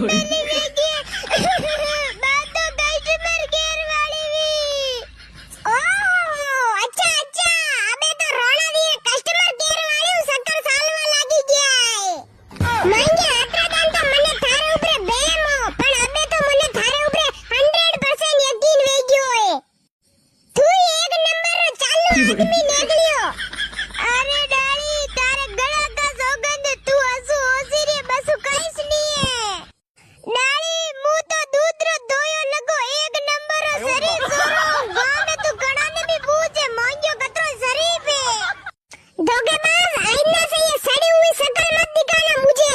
पहली वेगी बात तो कस्टमर केयर वाली भी ओह अच्छा अच्छा अबे तो रोना दिए कस्टमर केयर वाली सक्कर सालवा लागी गया है महंगे आटला दान तो मने थारे ऊपर बेमो पण अबे तो मने थारे ऊपर 100% यकीन वेग्यो है तू एक नंबर रो चालू आदमी निकलियो अरे डाली तारे गला का सौगंध तू हसू होसी रे बसु काईस नहीं है डाली मुंह तो दूध रो दोयो लगो एक नंबर रो शरीर सोरो गांव में तू घणा ने भी पूछे मांगियो कतरो शरीफ है धोखेबाज आईना से ये सड़ी हुई शक्ल मत दिखाना मुझे